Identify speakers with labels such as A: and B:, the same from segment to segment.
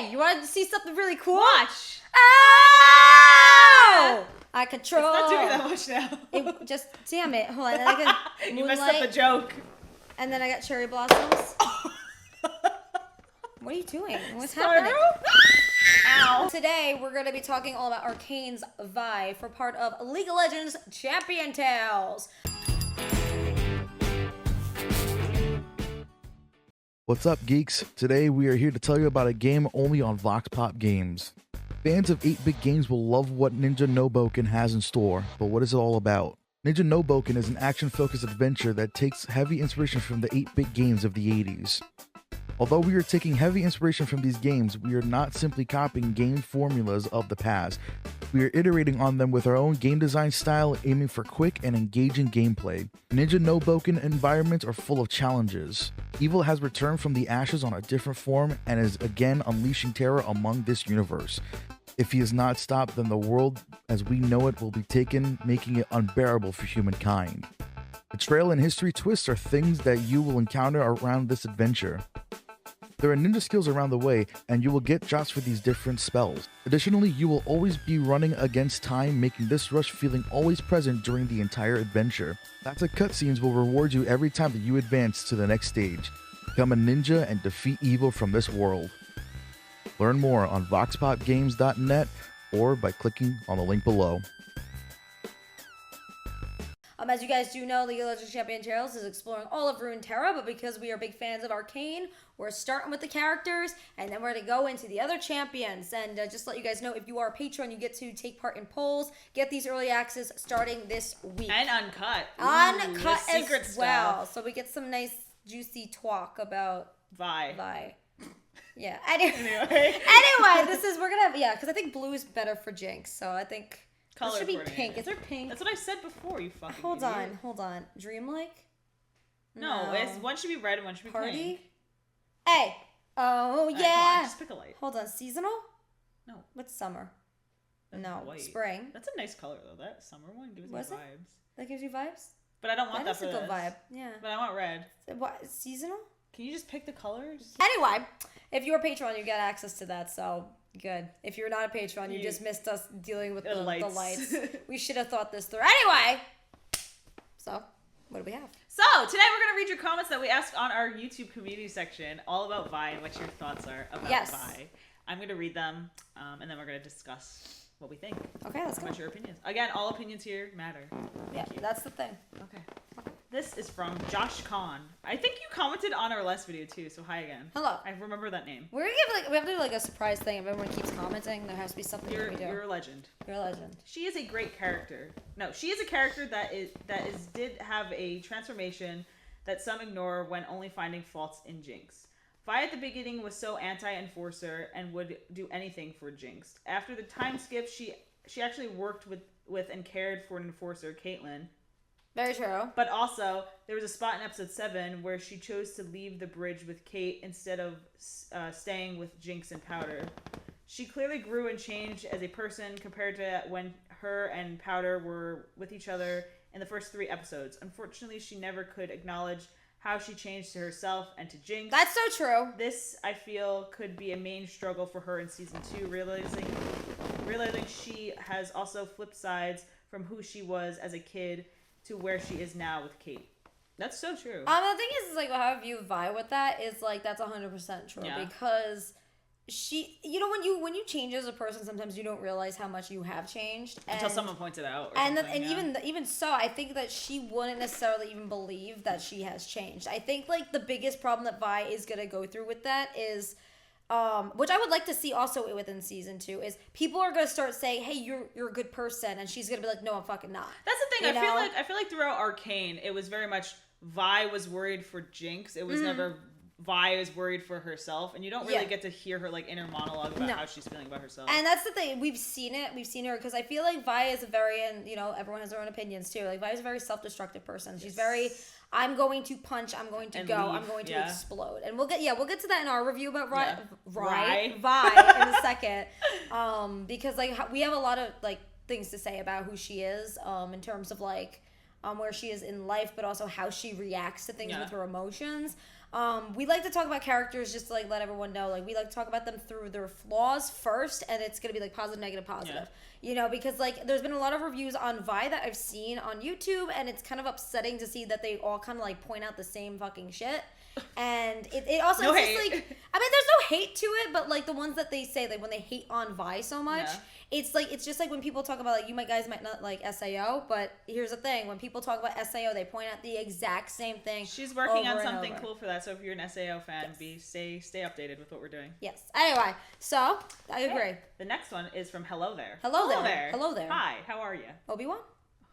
A: Hey, you want to see something really cool?
B: Watch.
A: Oh! I control.
B: It's not doing that much now.
A: Damn it. Hold on. Then I got
B: you messed up the joke.
A: And then I got cherry blossoms. What are you doing? What's happening? Ow. Today, we're going to be talking all about Arcane's Vi for part of League of Legends Champion Tales.
C: What's up, geeks? Today, we are here to tell you about a game only on VoxPop Games. Fans of 8-bit games will love what Ninja Noboken has in store, but what is it all about? Ninja Noboken is an action-focused adventure that takes heavy inspiration from the 8-bit games of the 80s. Although we are taking heavy inspiration from these games, we are not simply copying game formulas of the past. We are iterating on them with our own game design style, aiming for quick and engaging gameplay. Ninja Noboken environments are full of challenges. Evil has returned from the ashes on a different form and is again unleashing terror among this universe. If he is not stopped, then the world as we know it will be taken, making it unbearable for humankind. Betrayal and history twists are things that you will encounter around this adventure. There are ninja skills around the way, and you will get drops for these different spells. Additionally, you will always be running against time, making this rush feeling always present during the entire adventure. Lots of cutscenes will reward you every time that you advance to the next stage. Become a ninja and defeat evil from this world. Learn more on VoxPopGames.net or by clicking on the link below.
A: As you guys do know, League of Legends Champion Tales is exploring all of Runeterra, but because we are big fans of Arcane, we're starting with the characters, and then we're going to go into the other champions. And just to let you guys know, if you are a patron, you get to take part in polls, get these early access starting this week.
B: And uncut.
A: Uncut as well.
B: Stuff.
A: So we get some nice, juicy talk about
B: Vi.
A: Yeah. Anyway, we're going to, because I think blue is better for Jinx, so I think... It should be pink. Is there pink?
B: That's what I said before, you fucking
A: Hold
B: idiot.
A: on. Dreamlike?
B: No, one should be red and one should be pink.
A: Hey! Oh, yeah!
B: Right, come on, just pick a light.
A: Hold on, seasonal?
B: No.
A: What's summer? No,
B: white.
A: Spring.
B: That's a nice color, though. That summer one gives me vibes.
A: That gives you vibes?
B: But I don't want that for
A: this.
B: this.
A: That's a good vibe, yeah.
B: But I want red.
A: What, seasonal?
B: Can you just pick the colors?
A: Anyway, if you're a Patreon, you get access to that, so... Good. If you're not a Patreon, you just missed us dealing with the lights. We should have thought this through. Anyway, so what do we have?
B: So today we're going to read your comments that we asked on our YouTube community section all about Vi and what your thoughts are about Vi. I'm going to read them, and then we're going to discuss what we think.
A: Okay, let's go.
B: What's your opinions? Again, all opinions here matter.
A: Yeah, that's the thing.
B: Okay. This is from Josh Khan. I think you commented on our last video too, so hi again.
A: Hello.
B: I remember that name.
A: We have to do like a surprise thing. If everyone keeps commenting, there has to be something that we do.
B: You're a legend.
A: You're a legend.
B: She is a great character. No, she is a character that did have a transformation that some ignore when only finding faults in Jinx. Vi at the beginning was so anti-enforcer and would do anything for Jinx. After the time skip, she actually worked with and cared for an enforcer, Caitlyn.
A: Very true.
B: But also, there was a spot in episode 7 where she chose to leave the bridge with Kate instead of staying with Jinx and Powder. She clearly grew and changed as a person compared to when her and Powder were with each other in the first 3 episodes. Unfortunately, she never could acknowledge how she changed to herself and to Jinx.
A: That's so true.
B: This, I feel, could be a main struggle for her in season 2, realizing she has also flipped sides from who she was as a kid to where she is now with Kate. That's so true.
A: The thing is like, how I view Vi with that is like, that's 100% true. Yeah. Because she, when you change as a person, sometimes you don't realize how much you have changed.
B: Until someone points it out.
A: Even so, I think that she wouldn't necessarily even believe that she has changed. I think like the biggest problem that Vi is going to go through with that is... which I would like to see also within season 2 is people are gonna start saying, "Hey, you're a good person," and she's gonna be like, "No, I'm fucking not."
B: That's the thing. I feel like throughout Arcane, it was very much Vi was worried for Jinx. It was never Vi was worried for herself, and you don't really get to hear her like inner monologue about how she's feeling about herself.
A: And that's the thing. We've seen her because I feel like Vi is a very, and everyone has their own opinions too. Like Vi is a very self-destructive person. She's very. I'm going to punch. I'm going to go. I'm going to explode. And we'll get to that in our review about Vi in a second. Because like we have a lot of like things to say about who she is. In terms of like where she is in life, but also how she reacts to things with her emotions. We like to talk about characters just to like let everyone know. Like we like to talk about them through their flaws first, and it's gonna be like positive, negative, positive. You know, because like there's been a lot of reviews on Vi that I've seen on YouTube, and it's kind of upsetting to see that they all kind of like point out the same fucking shit. And it also
B: no
A: it's
B: hate.
A: just like, I mean, there's no hate to it, but like the ones that they say, like when they hate on Vi so much, it's like, it's just like when people talk about like, you guys might not like SAO, but here's the thing, when people talk about SAO, they point out the exact same thing.
B: She's working on something cool for that, so if you're an SAO fan, stay updated with what we're doing.
A: Yes. Anyway, so I agree.
B: The next one is from Hello There.
A: Hello there. Hello there.
B: Hi, how are you?
A: Obi-Wan?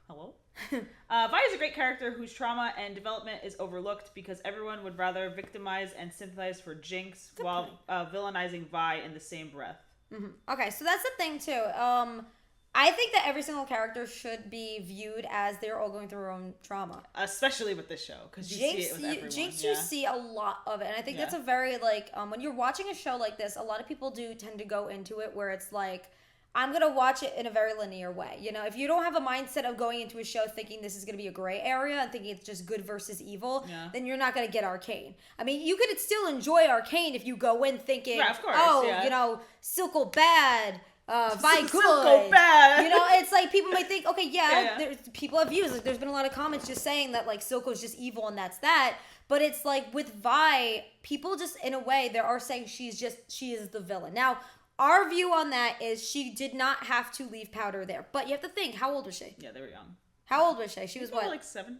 B: Hello? Vi is a great character whose trauma and development is overlooked because everyone would rather victimize and sympathize for Jinx while villainizing Vi in the same breath.
A: Mm-hmm. Okay, so that's the thing too. I think that every single character should be viewed as they're all going through their own trauma.
B: Especially with this show, because you see it with everyone.
A: Jinx, you see a lot of it. And I think that's a very, like, when you're watching a show like this, a lot of people do tend to go into it where it's like, I'm going to watch it in a very linear way. You know, if you don't have a mindset of going into a show thinking this is going to be a gray area and thinking it's just good versus evil, then you're not going to get Arcane. I mean, you could still enjoy Arcane if you go in thinking,
B: of course,
A: you know, Silco bad, Vi good.
B: Silco bad.
A: You know, it's like people might think, okay, there's, people have views. Like, there's been a lot of comments just saying that, like, Silco's just evil and that's that. But it's like with Vi, people just, in a way, they are saying she is the villain. Now, our view on that is she did not have to leave Powder there. But you have to think, how old was she?
B: Yeah, they were young.
A: How old was she? She was what?
B: Like 16?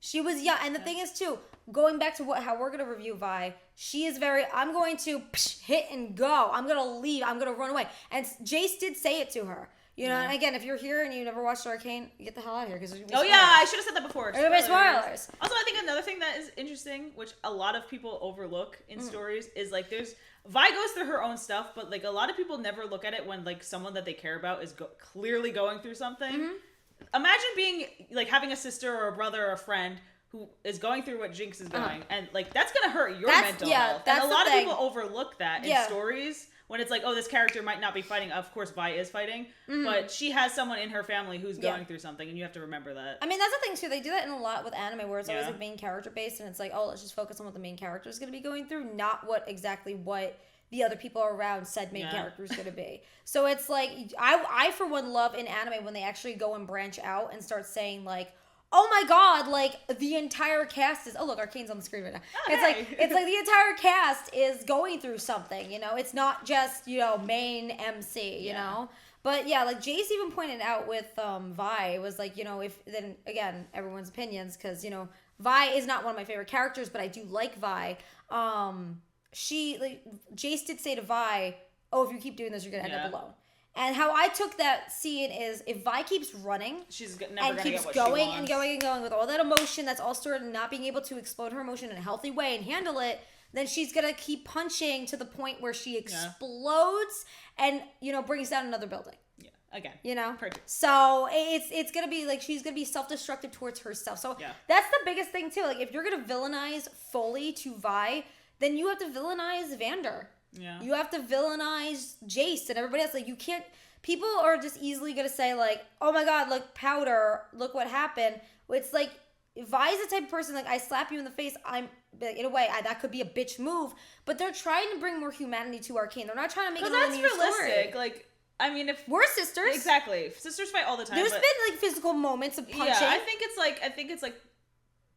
A: She was young. And the thing is, too, going back to how we're going to review Vi, she is very, I'm going to hit and go. I'm going to leave. I'm going to run away. And Jace did say it to her. You know, and again, if you're here and you never watched Arcane, get the hell out of here because there's gonna be spoilers.
B: I should have said that before.
A: There's gonna be spoilers.
B: Also, I think another thing that is interesting, which a lot of people overlook in stories, is like Vi goes through her own stuff, but like a lot of people never look at it when like someone that they care about is clearly going through something. Imagine being like having a sister or a brother or a friend who is going through what Jinx is going, and like that's gonna hurt your mental health. And a lot of people overlook that in stories. When it's like, oh, this character might not be fighting. Of course, Vi is fighting. But she has someone in her family who's going through something, and you have to remember that.
A: I mean, that's the thing, too. They do that in a lot with anime, where it's always like main character based, and it's like, oh, let's just focus on what the main character is going to be going through, not what the other people around said main character is going to be. So it's like, I, for one, love in anime when they actually go and branch out and start saying, like, oh my god, like the entire cast is, oh look, Arcane's on the screen right now. It's like the entire cast is going through something, you know? It's not just, you know, main MC, you know? But yeah, like Jace even pointed out with Vi, it was like, you know, if then again, everyone's opinions, because, you know, Vi is not one of my favorite characters, but I do like Vi. Jace did say to Vi, oh, if you keep doing this, you're gonna end up alone. And how I took that scene is, if Vi keeps running,
B: she's never
A: and keeps going and going and going with all that emotion that's all stored and not being able to explode her emotion in a healthy way and handle it, then she's gonna keep punching to the point where she explodes and, you know, brings down another building.
B: Yeah, again.
A: You know?
B: Perfect.
A: So it's gonna be like, she's gonna be self-destructive towards herself. So that's the biggest thing too. Like, if you're gonna villainize fully to Vi, then you have to villainize Vander.
B: Yeah. You
A: have to villainize Jace and everybody else. Like, you can't, people are just easily going to say, like, oh my god, look, Powder, look what happened. It's like, Vi's the type of person, like, I slap you in the face, I'm, in a way, that could be a bitch move, but they're trying to bring more humanity to Arcane. They're not trying to make it a linear story. Because that's realistic.
B: Like, I mean, if
A: we're sisters.
B: Exactly. Sisters fight all the time.
A: There's been, like, physical moments of punching.
B: Yeah, I think it's like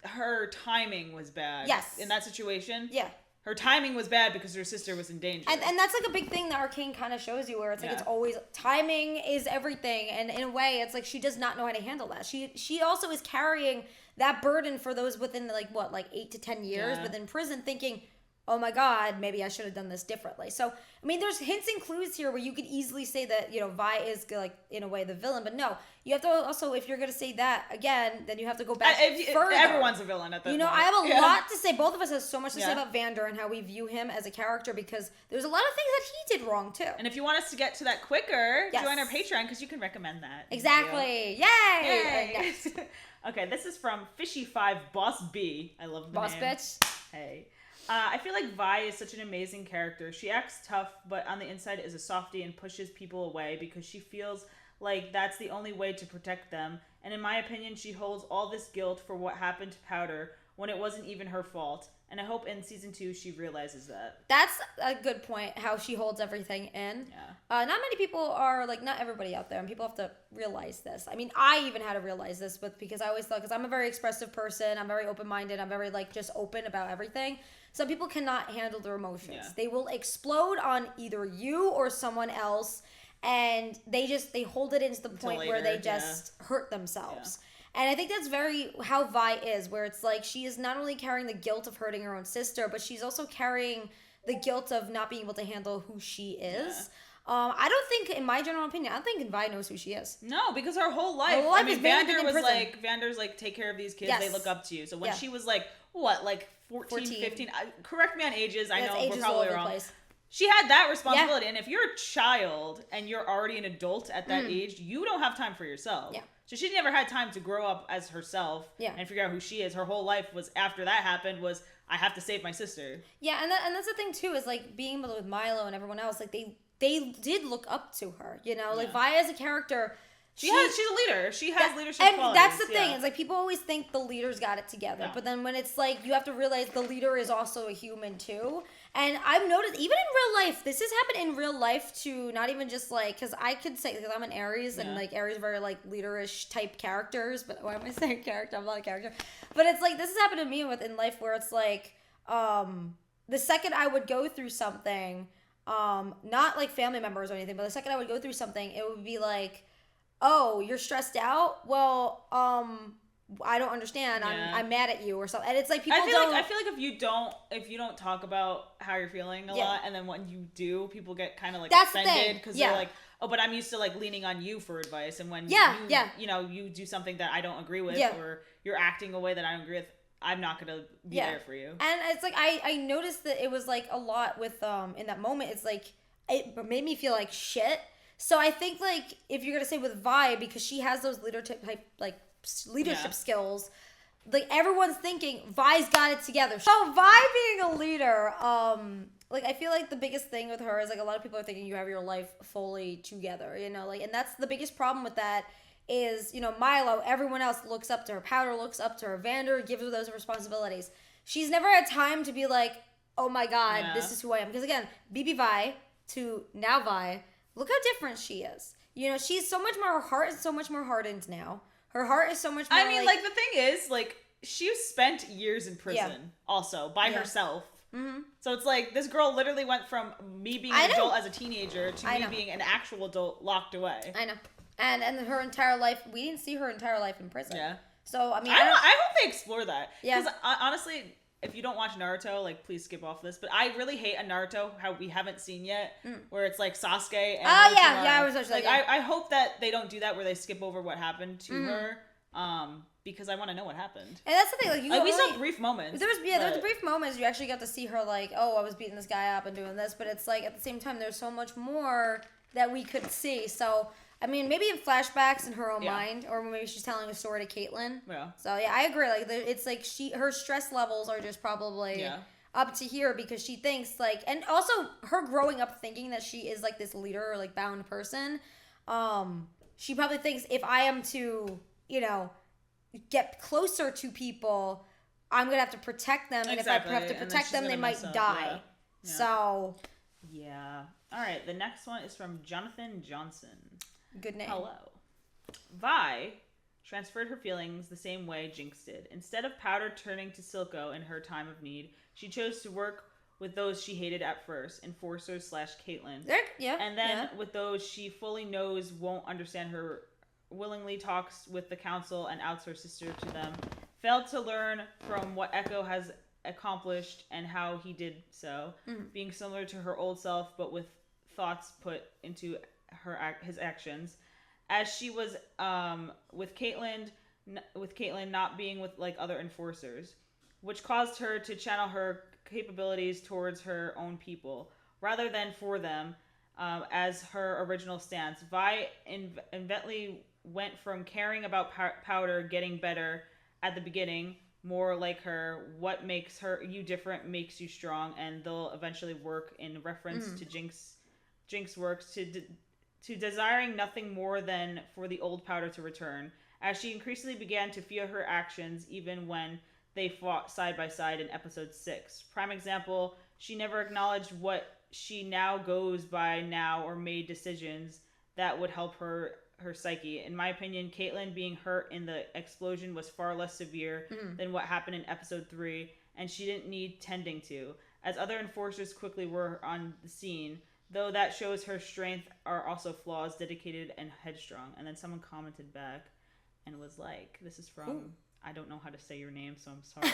B: her timing was bad.
A: Yes.
B: In that situation.
A: Yeah.
B: Her timing was bad because her sister was in danger.
A: And that's like a big thing that Arcane kind of shows you, where it's like it's always, timing is everything. And in a way, it's like she does not know how to handle that. She also is carrying that burden for those within like 8 to 10 years within prison, thinking, oh my god, maybe I should have done this differently. So, I mean, there's hints and clues here where you could easily say that, you know, Vi is, like, in a way, the villain. But no, you have to also, if you're going to say that, again, then you have to go back further.
B: Everyone's a villain at that point.
A: You know, I have a lot to say. Both of us have so much to say about Vander and how we view him as a character, because there's a lot of things that he did wrong, too.
B: And if you want us to get to that quicker, join our Patreon, because you can recommend that.
A: Exactly. Yay!
B: Yes. Okay, this is from Fishy5 Boss B. I love the
A: Boss
B: name.
A: bitch.
B: Hey. I feel like Vi is such an amazing character. She acts tough, but on the inside is a softie and pushes people away because she feels like that's the only way to protect them. And in my opinion, she holds all this guilt for what happened to Powder, when it wasn't even her fault. And I hope in season 2 she realizes that.
A: That's a good point, how she holds everything in.
B: Yeah.
A: Not many people are, like, not everybody out there, and people have to realize this. I mean, I even had to realize this, but because I always thought, because I'm a very expressive person, I'm very open-minded, I'm very, like, just open about everything. Some people cannot handle their emotions.
B: Yeah.
A: They will explode on either you or someone else, and they hold it into the point
B: later,
A: where they just hurt themselves. Yeah. And I think that's very how Vi is, where it's like she is not only carrying the guilt of hurting her own sister, but she's also carrying the guilt of not being able to handle who she is. Yeah. I don't think, in my general opinion, I don't think Vi knows who she is.
B: No, because her whole life I mean, Vander's like, take care of these kids, yes. They look up to you. So when she was like, what, like 14. 15, correct me on ages, I know we're probably wrong. She had that responsibility, and if you're a child and you're already an adult at that age, you don't have time for yourself. Yeah. So she never had time to grow up as herself and figure out who she is. Her whole life was, after that happened, was, I have to save my sister.
A: Yeah, and that's the thing, too, is, like, being with Milo and everyone else, like, they did look up to her, you know? Like, Vi as a character...
B: She's a leader. She has leadership
A: and
B: qualities.
A: That's the thing. It's like, people always think the leaders got it together. But then when it's like, you have to realize the leader is also a human, too. And I've noticed, even in real life, this has happened in real life, too. Not even just, like, because I could say, because I'm an Aries, and, like, Aries are very, like, leaderish type characters. But why am I saying character? I'm not a character. But it's like, this has happened to me in life, where it's like, the second I would go through something, not, like, family members or anything, but the second I would go through something, it would be like, oh, you're stressed out? Well, I don't understand. Yeah. I'm mad at you or something. And it's like, people I
B: feel like if you don't talk about how you're feeling a lot, and then when you do, people get kind of like offended because they're like, oh, but I'm used to like leaning on you for advice. And when you do something that I don't agree with, or you're acting a way that I don't agree with, I'm not gonna be there for you.
A: And it's like, I noticed that it was like a lot with in that moment. It's like, it made me feel like shit. So I think, like, if you're going to say with Vi, because she has those leadership skills, like, everyone's thinking Vi's got it together. So Vi being a leader, like, I feel like the biggest thing with her is, like, a lot of people are thinking you have your life fully together, you know? Like, and that's the biggest problem with that is, you know, Milo, everyone else looks up to her. Powder looks up to her. Vander gives her those responsibilities. She's never had time to be like, oh, my God, this is who I am. Because, again, BB Vi to now Vi, look how different she is. You know, she's so much more, her heart is so much more hardened now. Her heart is so much more,
B: I mean, like the thing is, like, she spent years in prison also by herself. Mm-hmm. So it's like, this girl literally went from me being an adult as a teenager to me being an actual adult locked away.
A: I know. And her entire life, we didn't see her entire life in prison. Yeah. So, I mean,
B: I hope they explore that. Yeah. Because honestly, if you don't watch Naruto, like, please skip off this. But I really hate a Naruto how we haven't seen yet, where it's like Sasuke and
A: I was watching
B: like that. I hope that they don't do that where they skip over what happened to her, because I want to know what happened.
A: And that's the thing, like,
B: we saw brief moments.
A: There was brief moments you actually got to see her like, oh, I was beating this guy up and doing this, but it's like at the same time there's so much more that we could see. So I mean, maybe in flashbacks in her own mind, or maybe she's telling a story to Caitlyn. Yeah. So yeah, I agree. Like, it's like her stress levels are just probably up to here because she thinks like, and also her growing up thinking that she is like this leader or like bound person. She probably thinks if I am to, you know, get closer to people, I'm gonna have to protect them, and if I have to protect them, they might die. Yeah. So.
B: Yeah. All right. The next one is from Jonathan Johnson.
A: Good name.
B: Hello. Vi transferred her feelings the same way Jinx did. Instead of Powder turning to Silco in her time of need, she chose to work with those she hated at first, enforcers / Caitlyn. And then with those she fully knows won't understand her, willingly talks with the council and outs her sister to them. Failed to learn from what Echo has accomplished and how he did so, being similar to her old self but with thoughts put into his actions, as she was with Caitlyn not being with like other enforcers, which caused her to channel her capabilities towards her own people rather than for them, as her original stance. Vi inventively went from caring about Powder getting better at the beginning, more like her, what makes you different makes you strong, and they'll eventually work in reference to Jinx works to desiring nothing more than for the old Powder to return, as she increasingly began to feel her actions even when they fought side by side in episode 6. Prime example, she never acknowledged what she now goes by now or made decisions that would help her psyche. In my opinion, Caitlyn being hurt in the explosion was far less severe than what happened in episode 3, and she didn't need tending to, as other enforcers quickly were on the scene, though that shows her strength are also flaws, dedicated and headstrong. And then someone commented back and was like, this is from, ooh, I don't know how to say your name, so I'm sorry.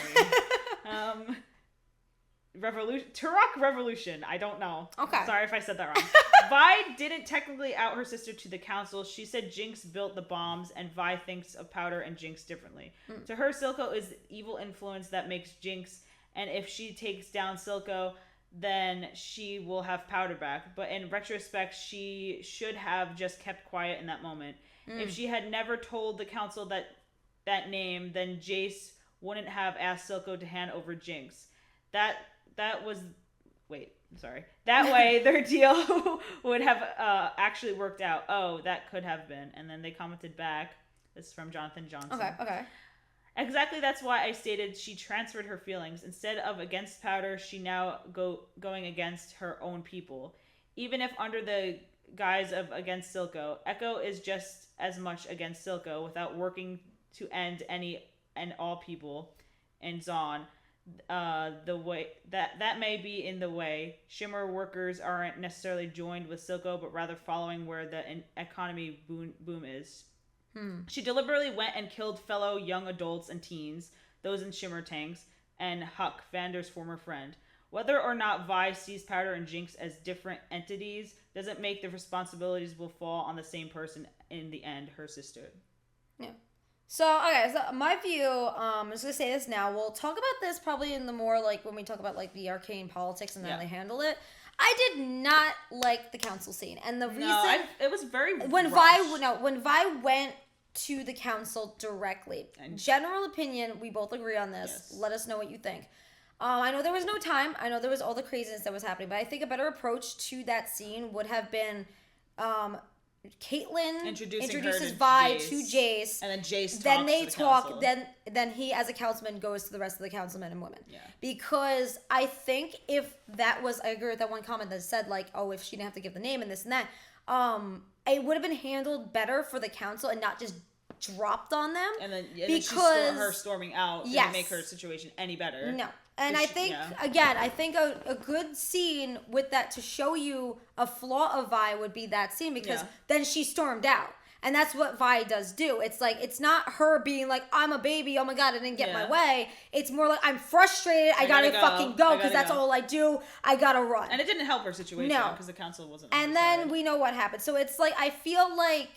B: Turok Revolution. I don't know. Okay. Sorry if I said that wrong. Vi didn't technically out her sister to the council. She said Jinx built the bombs, and Vi thinks of Powder and Jinx differently. To her, Silco is the evil influence that makes Jinx, and if she takes down Silco, then she will have Powder back. But in retrospect, she should have just kept quiet in that moment. If she had never told the council that name, then Jace wouldn't have asked Silco to hand over Jinx. That way their deal would have actually worked out. Oh, that could have been. And then they commented back. This is from Jonathan Johnson.
A: Okay.
B: Exactly, that's why I stated she transferred her feelings. Instead of against Powder, she now going against her own people. Even if under the guise of against Silco, Echo is just as much against Silco without working to end any and all people in Zaun. The way that may be in the way. Shimmer workers aren't necessarily joined with Silco, but rather following where the economy boom is. She deliberately went and killed fellow young adults and teens, those in Shimmer tanks, and Huck, Vander's former friend. Whether or not Vi sees Powder and Jinx as different entities doesn't make the responsibilities will fall on the same person in the end, her sister.
A: Yeah. So my view, I'm just going to say this now. We'll talk about this probably in the more, like, when we talk about, like, the Arcane politics and how they handle it. I did not like the council scene. And the reason...
B: it was very
A: when Vi went to the council directly, general opinion, we both agree on this. Yes. Let us know what you think. I know there was no time. I know there was all the craziness that was happening. But I think a better approach to that scene would have been... Caitlyn introduces Vi to Jace,
B: and then Jace talks
A: then they
B: to the
A: talk.
B: council.
A: Then he, as a councilman, goes to the rest of the councilmen and women.
B: Yeah.
A: Because I think if that was, I agree with that one comment that said like, oh, if she didn't have to give the name and this and that, it would have been handled better for the council and not just dropped on them.
B: And then her storming out didn't make her situation any better.
A: No. And I think, again, a good scene with that to show you a flaw of Vi would be that scene because then she stormed out. And that's what Vi does do. It's like, it's not her being like, I'm a baby, oh my god, I didn't get my way. It's more like, I'm frustrated, I gotta fucking go because that's all I do, I gotta run.
B: And it didn't help her situation because the council wasn't on
A: And then we know what happened. So it's like, I feel like,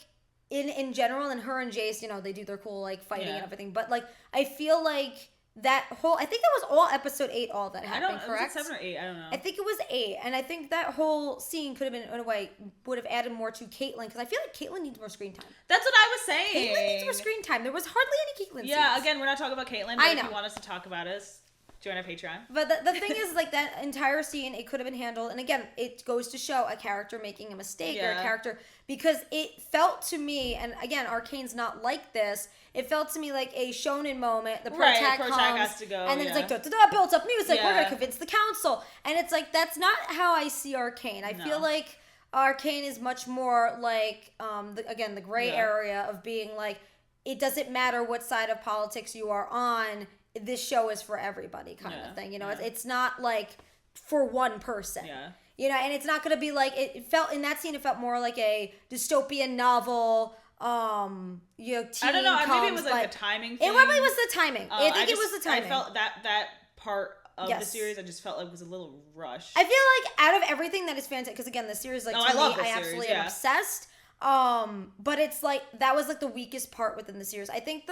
A: in general, and her and Jace, they do their cool, like, fighting and everything. But, like, I feel like that whole... I think that was all episode 8 all that happened, correct?
B: Was it 7 or 8? I don't know.
A: I think it was 8. And I think that whole scene could have been, in a way, would have added more to Caitlyn. Because I feel like Caitlyn needs more screen time.
B: That's what I was saying.
A: Caitlyn needs more screen time. There was hardly any Caitlyn scenes.
B: Yeah, again, we're not talking about Caitlyn. But if you want us to talk about us... join our Patreon.
A: But the thing is, like, that entire scene, it could have been handled. And again, it goes to show a character making a mistake or a character. Because it felt to me, and again, Arcane's not like this, it felt to me like a shonen moment. The protag comes,
B: has to go,
A: and then it's like, da-da-da, builds up music, we're going to convince the council. And it's like, that's not how I see Arcane. I feel like Arcane is much more like, the gray area of being like, it doesn't matter what side of politics you are on, this show is for everybody kind of thing. It's not like for one person. Yeah. And it's not going to be like, it felt, in that scene, it felt more like a dystopian novel, teen
B: I don't know,
A: comes,
B: maybe it was like a timing thing.
A: It probably was the timing. I think it was the timing.
B: I felt that part of the series, I just felt like it was a little rushed.
A: I feel like out of everything that is fantastic, because again, the series, like, I absolutely am obsessed. But it's like, that was like the weakest part within the series. I think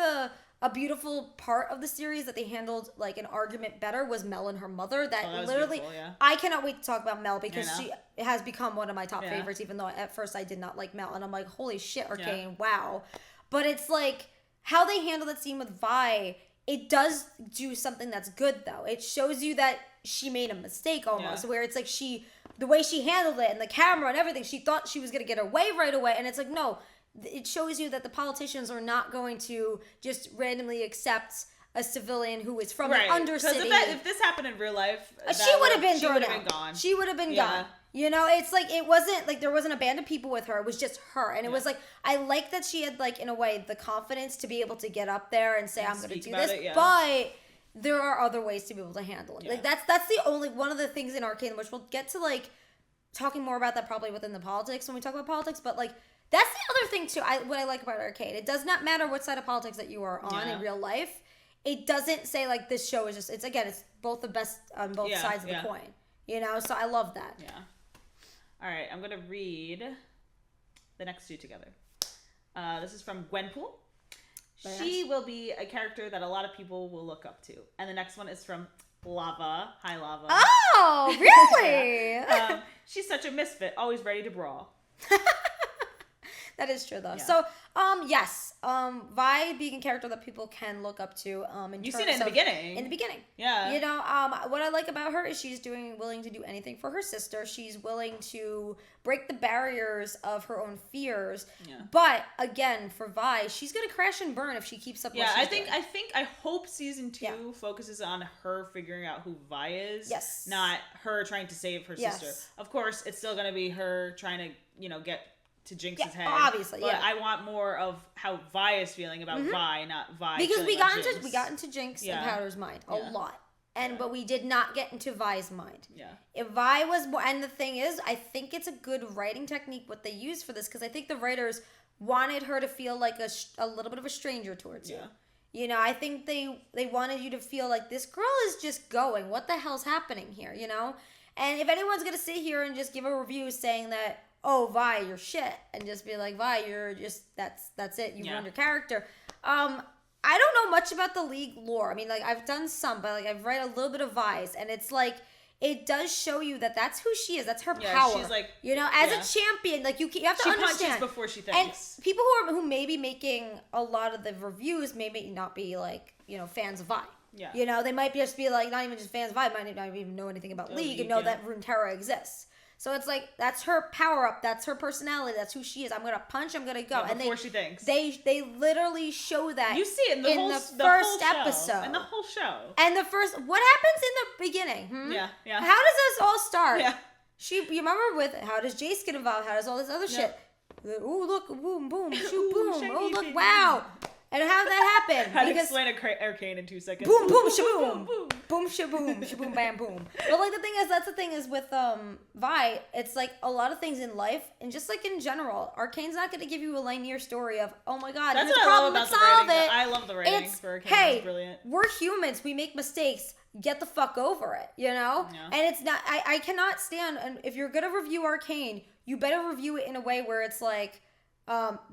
A: a beautiful part of the series that they handled like an argument better was Mel and her mother. That literally, I cannot wait to talk about Mel because she has become one of my top favorites, even though at first I did not like Mel. And I'm like, holy shit, Arcane, wow. But it's like, how they handle that scene with Vi, it does do something that's good though. It shows you that she made a mistake almost, where it's like the way she handled it and the camera and everything, she thought she was going to get her way right away. And it's like, no. It shows you that the politicians are not going to just randomly accept a civilian who is from an undercity.
B: If this happened in real life,
A: she would have been thrown out.
B: Gone.
A: She would have been gone. You know, it's like, it wasn't like there wasn't a band of people with her. It was just her. And it was like, I like that she had, like, in a way, the confidence to be able to get up there and say, I'm going to do this. But there are other ways to be able to handle it. Yeah. Like, that's the only, one of the things in Arcane, which we'll get to, like, talking more about that probably within the politics when we talk about politics. But, like, that's the other thing, too, what I like about Arcane. It does not matter what side of politics that you are on in real life. It doesn't say, like, this show is just, it's both the best on both sides of the coin. You know? So I love that.
B: Yeah. All right, I'm going to read the next two together. This is from Gwenpool. She will be a character that a lot of people will look up to. And the next one is from Lava. Hi, Lava.
A: Oh, really?
B: She's such a misfit, always ready to brawl.
A: That is true, though. Yeah. So, yes, Vi being a character that people can look up to.
B: You've seen it in the beginning.
A: In the beginning.
B: Yeah.
A: You know, what I like about her is she's willing to do anything for her sister. She's willing to break the barriers of her own fears. Yeah. But, again, for Vi, she's going to crash and burn if she keeps up what she's doing.
B: I hope season 2 focuses on her figuring out who Vi is.
A: Yes.
B: Not her trying to save her sister. Of course, it's still going to be her trying to, you know, get to Jinx's head.
A: Obviously,
B: but I want more of how Vi is feeling about Vi, not Vi.
A: Because we got into Jinx and Powder's mind a lot. But we did not get into Vi's mind. Yeah. If Vi was more, and the thing is, I think it's a good writing technique what they used for this, because I think the writers wanted her to feel like a little bit of a stranger towards you. You know, I think they wanted you to feel like this girl is just going. What the hell's happening here? You know, and if anyone's gonna sit here and just give a review saying that, oh, Vi, you're shit, and just be like, Vi, you're just, that's it, you ruined your character. I don't know much about the League lore. I mean, like, I've done some, but, like, I've read a little bit of Vi's, and it's like, it does show you that that's who she is. That's her power.
B: She's like,
A: you know, as a champion, like, you have to understand.
B: She punches before she thinks.
A: And people who may be making a lot of the reviews may not be, like, you know, fans of Vi. Yeah. You know, they might just be, like, not even just fans of Vi, might not even know anything about League and know that Runeterra exists. So it's like, that's her power up, that's her personality, that's who she is. I'm gonna punch, I'm gonna go.
B: And before she thinks.
A: They literally show that.
B: You see it in the
A: first episode.
B: In the whole show.
A: And what happens in the beginning?
B: Yeah.
A: How does this all start? Yeah. You remember with, how does Jace get involved? How does all this other shit? Ooh, look, boom, boom, shoot, boom. Oh, look, wow. And how did that happen?
B: How to explain Arcane in 2 seconds.
A: Boom, boom, shaboom. Boom, shaboom, shaboom, bam, boom. But, like, that's the thing is with Vi, it's like a lot of things in life, and just like in general, Arcane's not going to give you a linear story of, oh my god,
B: that's what I love about the writing. I love the writing for Arcane. It's brilliant.
A: We're humans. We make mistakes. Get the fuck over it, you know? Yeah. And it's not, I cannot stand, and if you're going to review Arcane, you better review it in a way where it's like,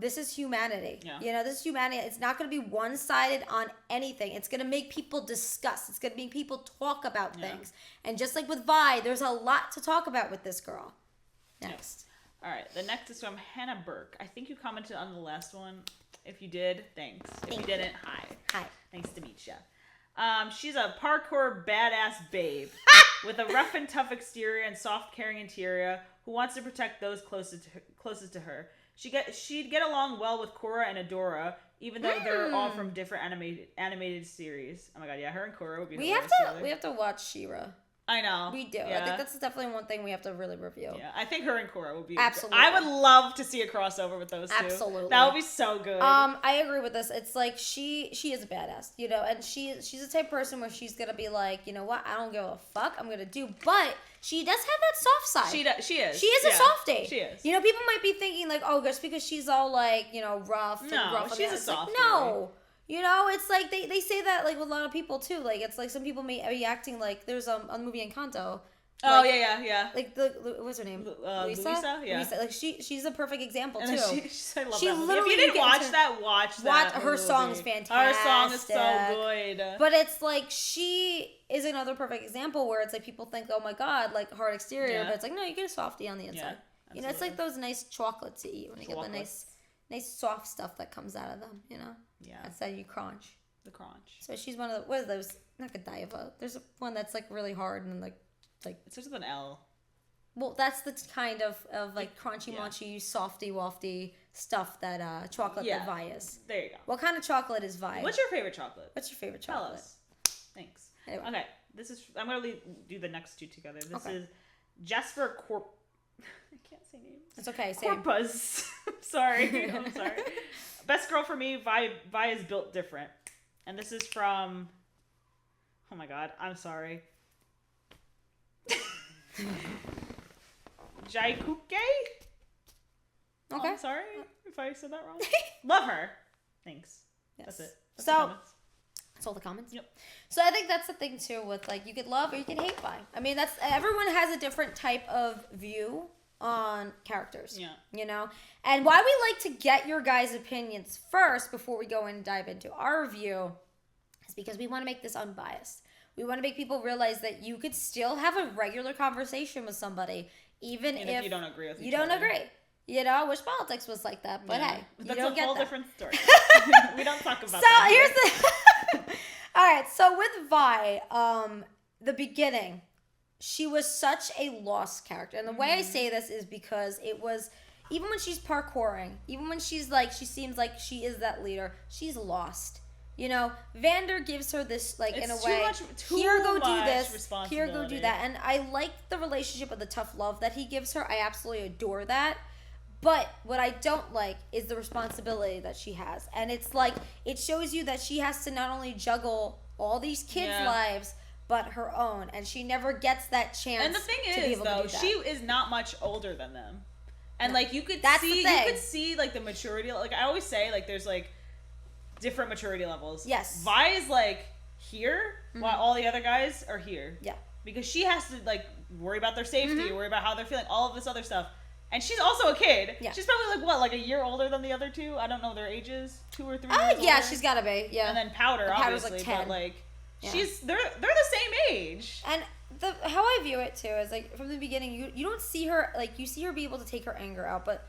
A: this is humanity. Yeah. You know, this is humanity. It's not going to be one-sided on anything. It's going to make people discuss. It's going to make people talk about things. And just like with Vi, there's a lot to talk about with this girl. Next.
B: All right. The next is from Hannah Burke. I think you commented on the last one. If you did, thanks. If you didn't, hi.
A: Hi.
B: Nice to meet you. She's a parkour badass babe with a rough and tough exterior and soft, caring interior who wants to protect those closest to her. She'd get along well with Korra and Adora, even though they're all from different animated series. Oh my god, yeah, her and Korra would be hilarious together.
A: We have to watch She-Ra.
B: I know.
A: We do. Yeah. I think that's definitely one thing we have to really review.
B: Yeah, I think her and Korra would be...
A: Absolutely.
B: I would love to see a crossover with those two.
A: Absolutely.
B: That would be so good.
A: I agree with this. It's like, she is a badass, you know, and she's the type of person where she's gonna be like, you know what, I don't give a fuck, I'm gonna do, but she does have that soft side.
B: She is.
A: She is a softie.
B: She is.
A: You know, people might be thinking like, oh, just because she's all like, you know, rough and rough.
B: She's a softie.
A: Like, no. You know, it's like, they say that like with a lot of people too. Like, it's like some people may be acting like, there's a movie Encanto.
B: Oh, like, yeah.
A: Like, what's her name?
B: Luisa? Yeah.
A: Luisa. Like, she's a perfect example, too.
B: I love that movie.
A: Literally,
B: if you didn't watch that, watch that
A: Her
B: movie.
A: song is fantastic.
B: Her song is so good.
A: But it's like, she is another perfect example where it's like, people think, oh my god, like, hard exterior. But it's like, no, you get a softie on the inside. You know, it's like those nice chocolates you eat when you get the nice soft stuff that comes out of them, you know? Yeah. That's how you crunch.
B: The crunch.
A: So she's one of the, what are those? Not Godiva. There's one that's like really hard and like
B: it starts with an L.
A: Well, that's the kind of like crunchy munchy, softy wafty stuff that chocolate that Vi is.
B: There you go.
A: What kind of chocolate is Vi?
B: What's your favorite chocolate?
A: What's your favorite chocolate?
B: Tell us. Thanks.
A: Anyway.
B: Okay, I'm gonna do the next two together. This is Jasper Corp. I can't say names.
A: It's okay. Say
B: Corpus. I'm sorry. Best girl for me. Vi is built different, and this is from. Oh my god, I'm sorry. Jaikuke?
A: Okay.
B: Oh, I'm sorry if I said that wrong. Love her. Thanks. Yes. That's it. That's
A: all the comments?
B: Yep.
A: So I think that's the thing too with like you could love or you could hate Vi. I mean everyone has a different type of view on characters.
B: Yeah.
A: You know? And why we like to get your guys' opinions first before we go and dive into our review is because we want to make this unbiased. We want to make people realize that you could still have a regular conversation with somebody, even if
B: you don't agree with each other.
A: You don't agree. You know, I wish politics was like that, but hey,
B: that's
A: you don't
B: a whole
A: get
B: different story. We don't talk about
A: so
B: that.
A: So here's the. All right, so with Vi, the beginning, she was such a lost character, and the way I say this is because it was even when she's parkouring, even when she's like she seems like she is that leader, she's lost. You know, Vander gives her this, like, in a way, here, go do this, here, go do that. And I like the relationship of the tough love that he gives her. I absolutely adore that. But what I don't like is the responsibility that she has. And it's like, it shows you that she has to not only juggle all these kids' lives, but her own. And she never gets that chance.
B: And the thing is, though, she is not much older than them. And, like, you could see, like, the maturity. Like, I always say, like, there's, like, different maturity levels.
A: Yes.
B: Vi is like here while all the other guys are here.
A: Yeah.
B: Because she has to like worry about their safety, worry about how they're feeling, all of this other stuff. And she's also a kid. Yeah. She's probably like what, like a year older than the other two? I don't know their ages. 2 or 3 years
A: yeah,
B: older.
A: She's gotta be. Yeah.
B: And then Powder obviously,
A: like 10.
B: but like they're the same age.
A: And how I view it too is like from the beginning you don't see her like you see her be able to take her anger out, but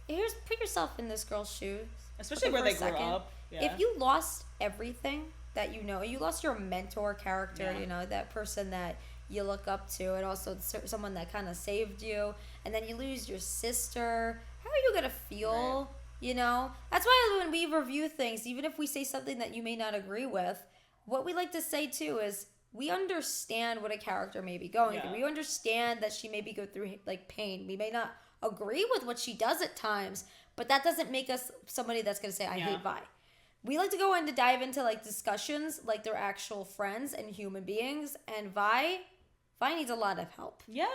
A: put yourself in this girl's shoes.
B: Especially where they grew up. Yeah.
A: If you lost everything that you know, you lost your mentor character, you know, that person that you look up to, and also someone that kind of saved you, and then you lose your sister, how are you going to feel, right. You know? That's why when we review things, even if we say something that you may not agree with, what we like to say too is we understand what a character may be going through. We understand that she may be going through like pain. We may not agree with what she does at times, but that doesn't make us somebody that's going to say, I hate Vi. We like to go in to dive into like discussions like they're actual friends and human beings, and Vi needs a lot of help.
B: Yeah,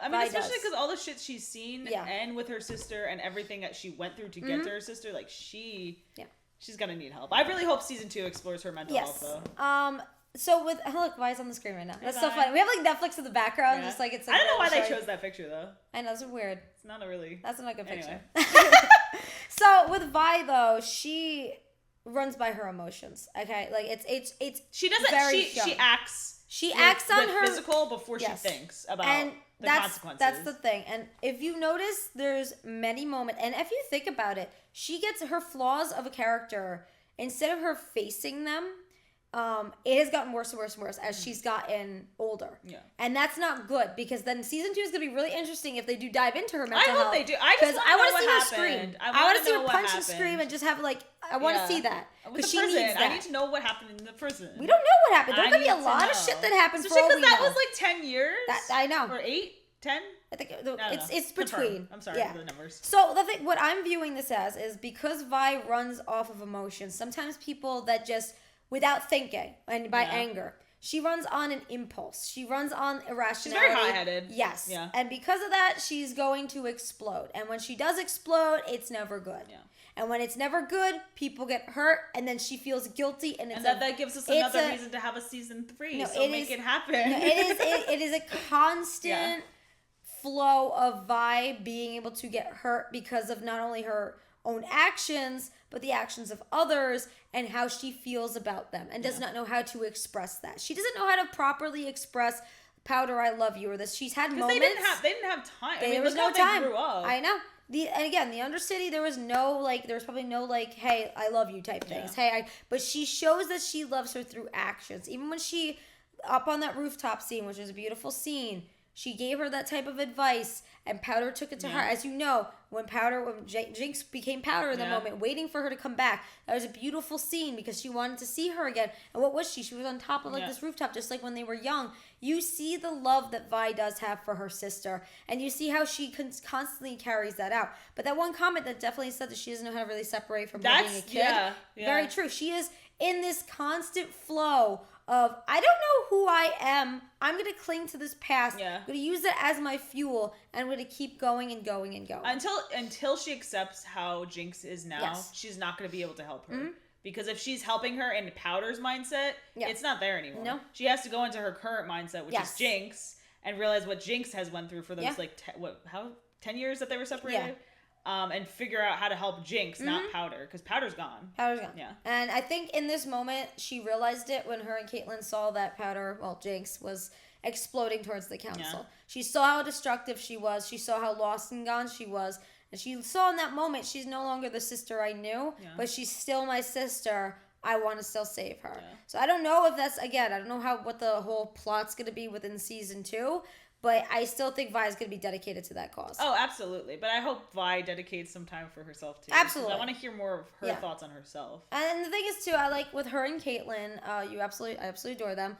B: I mean, especially because all the shit she's seen, and with her sister and everything that she went through to get to her sister, like she's gonna need help. I really hope season 2 explores her mental health though.
A: So look, Vi's on the screen right now. That's so funny. We have like Netflix in the background, just like it's. Like,
B: I don't know why they chose that picture though.
A: I know, it's weird.
B: It's not a really.
A: That's not a good picture.
B: Anyway.
A: So with Vi though, she runs by her emotions. Okay, like it's
B: she doesn't. She acts.
A: She acts on her
B: physical before she thinks about the consequences.
A: That's the thing. And if you notice, there's many moments, and if you think about it, she gets her flaws of a character instead of her facing them. It has gotten worse and worse and worse as she's gotten older. Yeah. And that's not good because then season 2 is going to be really interesting if they do dive into her mental health.
B: I hope they do. I want to see her scream.
A: I want to see her punch and scream and just have like, I want to see that.
B: Because she needs that. I need to know what happened in the prison.
A: We don't know what happened. There's going to be a lot of shit that happened for all we know.
B: Because that was like 10 years.
A: I know.
B: Or 8, 10?
A: I think it's between.
B: I'm sorry for the numbers.
A: So the thing, what I'm viewing this as is because Vi runs off of emotions. Sometimes people that just without thinking and by anger, she runs on an impulse. She runs on irrationality.
B: She's very hot-headed.
A: Yes. Yeah. And because of that, she's going to explode. And when she does explode, it's never good. Yeah. And when it's never good, people get hurt, and then she feels guilty, and
B: that gives us another reason to have a season 3. So make it happen.
A: No, it is a constant flow of Vi being able to get hurt because of not only her own actions, but the actions of others and how she feels about them, and does not know how to express that. She doesn't know how to properly express Powder, I love you, or this. She's had moments.
B: They didn't have time.
A: There was no time. They grew up. I know. And again, the Undercity, there was probably no like, hey, I love you type things. But she shows that she loves her through actions. Even when she, up on that rooftop scene, which is a beautiful scene, She gave her that type of advice, and Powder took it to her. As you know, when Jinx became Powder in the moment, waiting for her to come back, that was a beautiful scene because she wanted to see her again. And what was she? She was on top of this rooftop, just like when they were young. You see the love that Vi does have for her sister, and you see how she constantly carries that out. But that one comment that definitely said that she doesn't know how to really separate from being a kid. Very true. She is in this constant flow of, I don't know who I am. I'm going to cling to this past. I'm going to use it as my fuel, and I'm going to keep going and going and going.
B: Until she accepts how Jinx is now, she's not going to be able to help her. Because if she's helping her in Powder's mindset, it's not there anymore. No. She has to go into her current mindset, which is Jinx, and realize what Jinx has went through for those 10 years that they were separated. And figure out how to help Jinx, not Powder, because Powder's gone. Yeah.
A: And I think in this moment, she realized it when her and Caitlyn saw that Jinx was exploding towards the council. Yeah. She saw how destructive she was. She saw how lost and gone she was. And she saw in that moment, she's no longer the sister I knew, but she's still my sister. I want to still save her. Yeah. So I don't know if that's, again, I don't know what the whole plot's going to be within season 2. But I still think Vi is going to be dedicated to that cause.
B: Oh, absolutely. But I hope Vi dedicates some time for herself, too.
A: Absolutely.
B: I want to hear more of her thoughts on herself.
A: And the thing is, too, I like with her and Caitlyn, I absolutely adore them.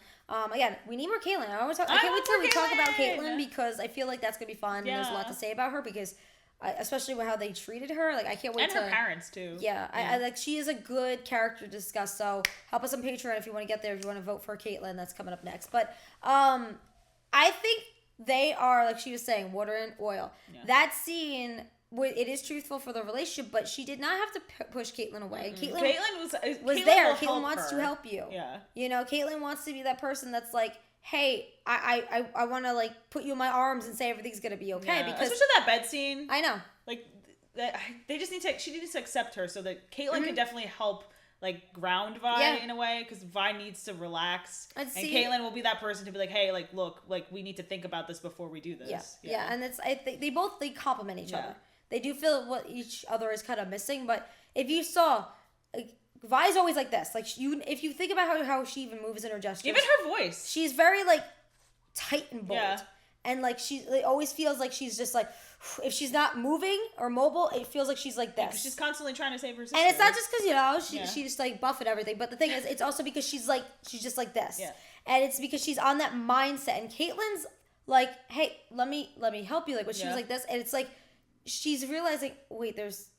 A: Again, we need more Caitlyn. I can't wait till we talk about Caitlyn because I feel like that's going to be fun. Yeah. And there's a lot to say about her because, especially with how they treated her. Like, I can't wait
B: and her parents, too.
A: Yeah. I like, she is a good character to discuss. So help us on Patreon if you want to get there. If you want to vote for Caitlyn, that's coming up next. But I think they are, like she was saying, water and oil. Yeah. That scene, it is truthful for the relationship, but she did not have to push Caitlyn away.
B: Caitlyn
A: was there. Caitlyn wants to help you.
B: Yeah.
A: You know, Caitlyn wants to be that person that's like, hey, I want to like put you in my arms and say everything's gonna be okay.
B: Yeah. Because especially that bed scene.
A: I know.
B: Like they just she needs to accept her so that Caitlyn can definitely help. Like ground Vi in a way because Vi needs to relax and Caitlyn will be that person to be like, hey, like look, like we need to think about this before we do this.
A: Yeah. And I think they complement each other. They do feel what each other is kind of missing, but if you saw, like, Vi's always like this. Like if you think about how she even moves in her gestures,
B: even her voice,
A: she's very like tight and bold. Yeah. And like it always feels like she's just like, if she's not moving or mobile, it feels like she's like this.
B: Yeah, she's constantly trying to save her sister.
A: And it's not just because she just like buff and everything, but the thing is, it's also because she's just like this. Yeah. And it's because she's on that mindset. And Caitlyn's like, hey, let me help you. Like when she was like this, and it's like she's realizing, wait, there's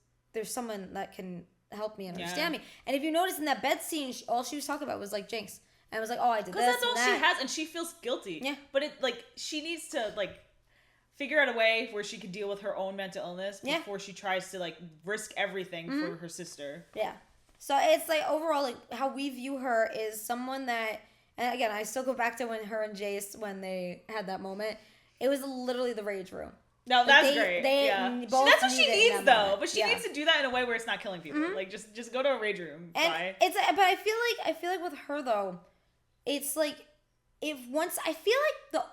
A: someone that can help me and understand me. And if you notice in that bed scene, all she was talking about was like Jinx. And I was like, oh, I did this.
B: Because that's all she has, and she feels guilty. Yeah. But she needs to figure out a way where she can deal with her own mental illness before she tries to risk everything for her sister. Yeah.
A: So it's overall how we view her is someone that, and again, I still go back to when her and Jace, when they had that moment, it was literally the rage room.
B: No, that's great. That's what she needs though. But she needs to do that in a way where it's not killing people. Just go to a rage room.
A: And but I feel like with her though, it's I feel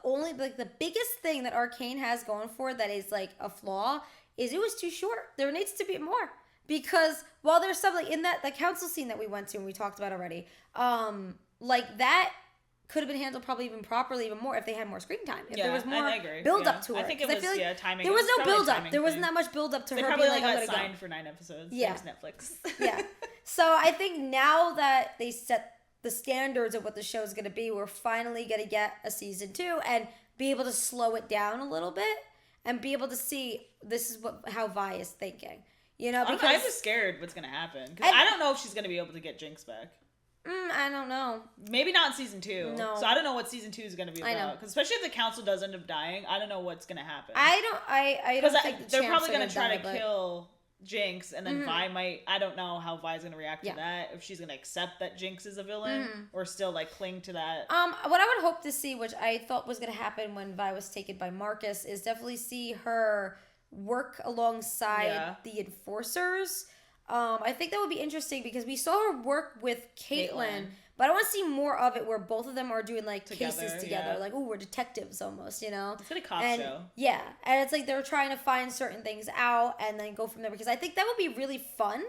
A: like the biggest thing that Arcane has going for that is a flaw is it was too short. There needs to be more. Because while there's stuff in the council scene that we went to and we talked about already, that could have been handled probably even properly, even more if they had more screen time. If there was more build up to her.
B: I think it was timing.
A: There was no build up. There wasn't that much build up to her.
B: They probably got signed for 9 episodes.
A: Yeah,
B: Netflix.
A: Yeah. So I think now that they set the standards of what the show is going to be, we're finally going to get a season 2 and be able to slow it down a little bit and be able to see this is how Vi is thinking. You know, because
B: I'm just scared what's going to happen. Because I don't know if she's going to be able to get Jinx back.
A: I don't know.
B: Maybe not in season 2. No. So I don't know what season 2 is going to be about. Because especially if the council does end up dying, I don't know what's going to happen.
A: I don't think
B: they're probably going to try to kill Jinx, and then Vi might. I don't know how Vi's going to react to that. If she's going to accept that Jinx is a villain, or still cling to that.
A: What I would hope to see, which I thought was going to happen when Vi was taken by Marcus, is definitely see her work alongside the enforcers. I think that would be interesting because we saw her work with Caitlyn, but I want to see more of it where both of them are doing cases together. Yeah. We're detectives almost, you know?
B: It's like a cop show.
A: Yeah. And it's they're trying to find certain things out and then go from there because I think that would be really fun.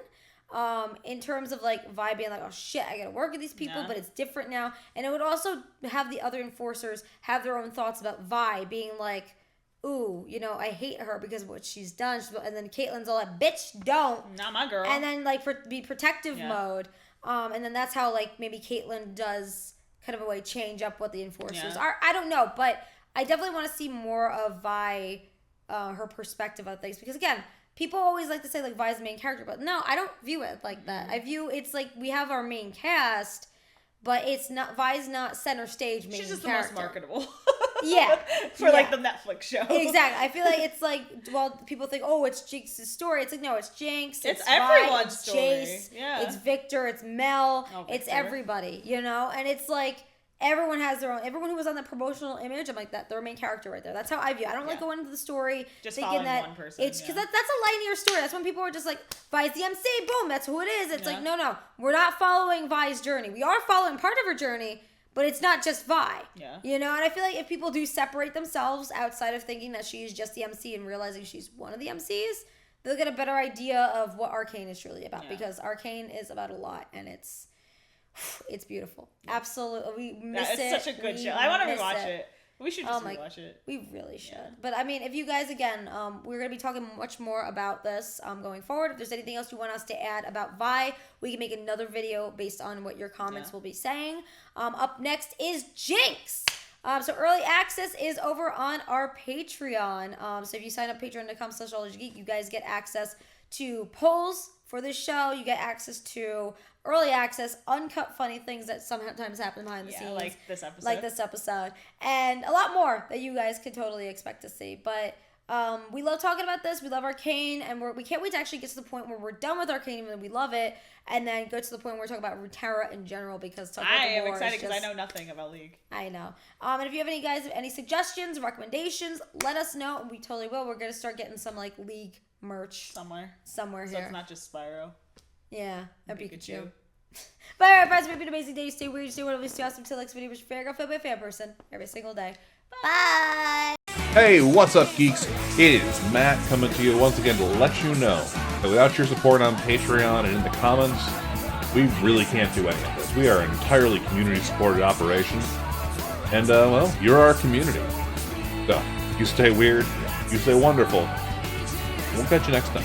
A: in terms of like Vi being like, oh shit, I gotta work with these people, but it's different now. And it would also have the other enforcers have their own thoughts about Vi being like, ooh, you know, I hate her because of what she's done. And then Caitlyn's all like, bitch, don't.
B: Not my girl.
A: And then like be protective mode. And then that's how like maybe Caitlyn does kind of a way change up what the enforcers are. I don't know, but I definitely want to see more of Vi, her perspective on things, because again, people always like to say like Vi's the main character, but no, I don't view it like that. I view it's like we have our main cast, but it's not Vi's not center stage main character. She's
B: just the most marketable.
A: For
B: like the Netflix show.
A: Exactly. I feel like it's like, well, people think, oh, it's Jinx' story. It's like, no, it's Jinx.
B: It's everyone's
A: Vi, it's
B: story.
A: Chase.
B: Yeah.
A: It's Victor. It's Mel. It's everybody, you know? And it's like, everyone has their own. Everyone who was on the promotional image, I'm like, that their main character right there. That's how I view it. I don't like going into the story
B: just
A: thinking that
B: one person,
A: it's because that's a linear story. That's when people are just like, Vi's the MC, boom, that's who it is. It's like, no, we're not following Vi's journey. We are following part of her journey, but it's not just Vi.
B: Yeah.
A: You know, and I feel like if people do separate themselves outside of thinking that she's just the MC and realizing she's one of the MCs, they'll get a better idea of what Arcane is truly about, because Arcane is about a lot, and it's beautiful. Absolutely. We miss it.
B: It's such a good show. I want to rewatch it. We should just rewatch it.
A: We really should. Yeah. But I mean, if you guys, again, we're going to be talking much more about this going forward. If there's anything else you want us to add about Vi, we can make another video based on what your comments will be saying. Up next is Jinx. So early access is over on our Patreon. So if you sign up patreon.com/AAOG, you guys get access to polls for this show. You get access to early access, uncut funny things that sometimes happen behind the scenes.
B: Like this episode.
A: And a lot more that you guys could totally expect to see. But we love talking about this. We love Arcane, and we can't wait to actually get to the point where we're done with Arcane and we love it, and then go to the point where we're talking about Runeterra in general, because
B: I am excited because I know nothing about League.
A: I know. And if you have any suggestions, recommendations, let us know, and we totally will. We're going to start getting some like League merch somewhere
B: so
A: here.
B: So it's not just Spyro.
A: Yeah, and Pikachu. But alright, friends, have an amazing day. Stay weird, stay wonderful, stay awesome. Till next video, which fair, go feel by a fan person every single day. Bye.
D: Hey, what's up, geeks? It is Matt coming to you once again to let you know that without your support on Patreon and in the comments, we really can't do any of this. We are an entirely community-supported operation, and well, you're our community. So, you stay weird, you stay wonderful. We'll catch you next time.